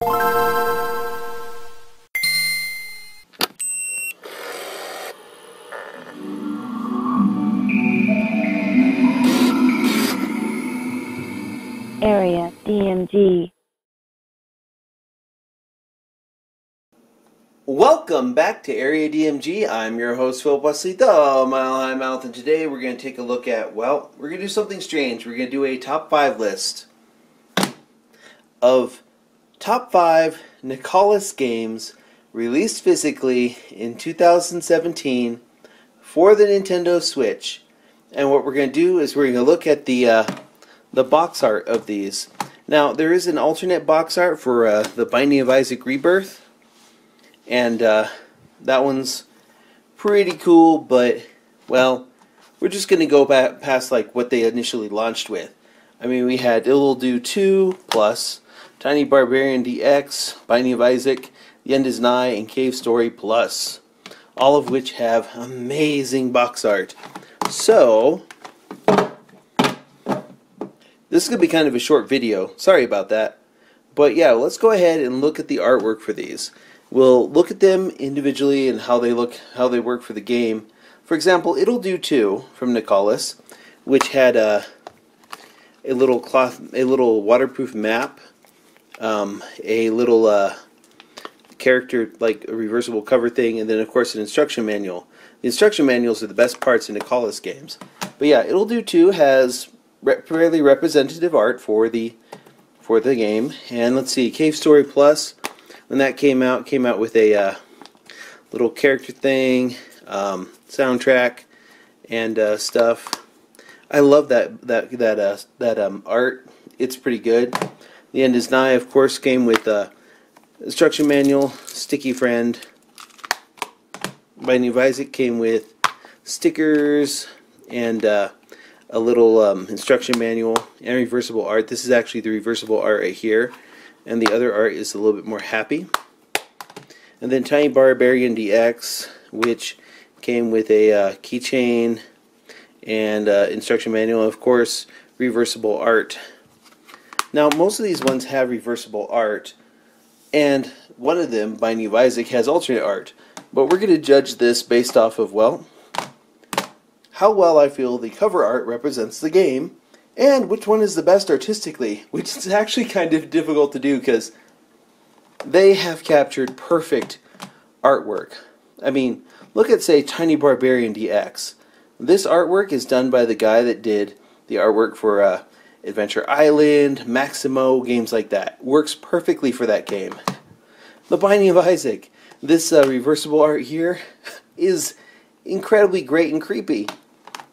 Area DMG. Welcome back to Area DMG. I'm your host, Phil Wesley, the Mile High Mouth, and today we're going to take a look at, well, we're going to do something strange. We're going to do a top 5 list of top 5 Nicalis games released physically in 2017 for the Nintendo Switch. And what we're going to do is we're going to look at the box art of these. Now, there is an alternate box art for the Binding of Isaac Rebirth. And that one's pretty cool, but, well, we're just going to go back past like what they initially launched with. I mean, we had It'll Do 2 Plus, Tiny Barbarian DX, Binding of Isaac, The End Is Nigh, and Cave Story Plus, all of which have amazing box art. So, this is going to be kind of a short video. Sorry about that. But yeah, let's go ahead and look at the artwork for these. We'll look at them individually and how they look, how they work for the game. For example, It'll Do 2 from Nicalis, which had a little waterproof map, a little character, like a reversible cover thing, and then of course an instruction manual. The instruction manuals are the best parts in Nicalis games. But yeah, It'll Do 2 has fairly representative art for the game. And let's see, Cave Story Plus, when that came out with a little character thing, soundtrack, and stuff. I love that art. It's pretty good. The End Is Nigh, of course, came with instruction manual, sticky friend. Binding of Isaac came with stickers and a little instruction manual and reversible art. This is actually the reversible art right here, and the other art is a little bit more happy. And then Tiny Barbarian DX, which came with a keychain and instruction manual, and of course reversible art. Now most of these ones have reversible art, and one of them, Binding of Isaac, has alternate art. But we're going to judge this based off of, well, how well I feel the cover art represents the game, and which one is the best artistically, which is actually kind of difficult to do because they have captured perfect artwork. I mean, look at, say, Tiny Barbarian DX. This artwork is done by the guy that did the artwork for Adventure Island, Maximo, games like that. Works perfectly for that game. The Binding of Isaac. This reversible art here is incredibly great and creepy.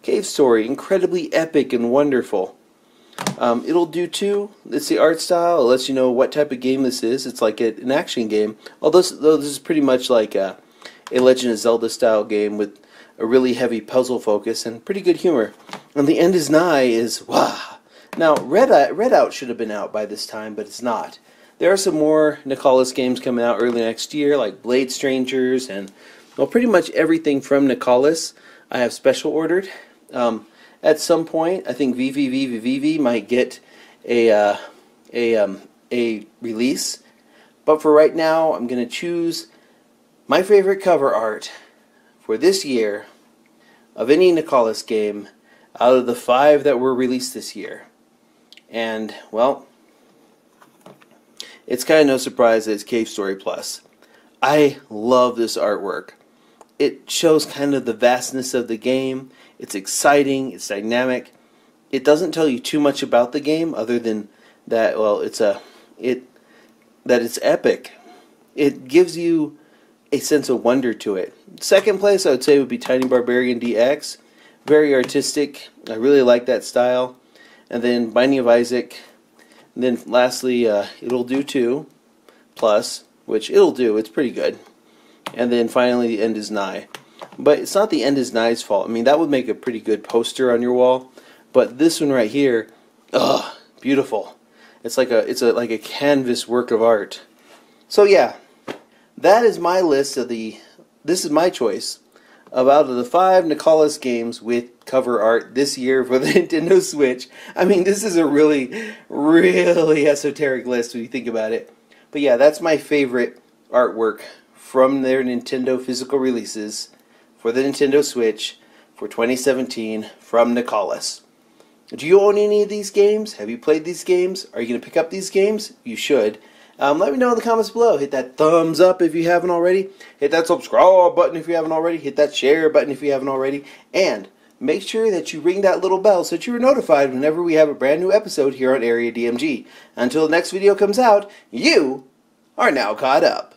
Cave Story, incredibly epic and wonderful. It'll Do 2, it's the art style. It lets you know what type of game this is. It's like an action game. Although this is pretty much like a Legend of Zelda style game with a really heavy puzzle focus and pretty good humor. And The End Is Nigh is, wow. Now, Red Out should have been out by this time, but it's not. There are some more Nicalis games coming out early next year, like Blade Strangers, and, well, pretty much everything from Nicalis I have special ordered. At some point, I think VV might get a release, but for right now, I'm going to choose my favorite cover art for this year of any Nicalis game out of the 5 that were released this year. And, well, it's kind of no surprise that it's Cave Story Plus. I love this artwork. It shows kind of the vastness of the game. It's exciting, it's dynamic. It doesn't tell you too much about the game other than that, well, that it's epic. It gives you a sense of wonder to it. Second place I would say would be Tiny Barbarian DX. Very artistic. I really like that style. And then Binding of Isaac. And then lastly, It'll Do 2 Plus, which it'll do, it's pretty good. And then finally, The End Is Nigh. But it's not The End Is Nigh's fault. I mean, that would make a pretty good poster on your wall. But this one right here, ugh, beautiful. It's like a canvas work of art. So yeah, that is my list of this is my choice of out of the 5 Nicalis games with cover art this year for the Nintendo Switch. I mean, this is a really, really esoteric list when you think about it. But yeah, that's my favorite artwork from their Nintendo physical releases for the Nintendo Switch for 2017 from Nicalis. Do you own any of these games? Have you played these games? Are you going to pick up these games? You should. Let me know in the comments below. Hit that thumbs up if you haven't already. Hit that subscribe button if you haven't already. Hit that share button if you haven't already. And make sure that you ring that little bell so that you are notified whenever we have a brand new episode here on Area DMG. Until the next video comes out, you are now caught up.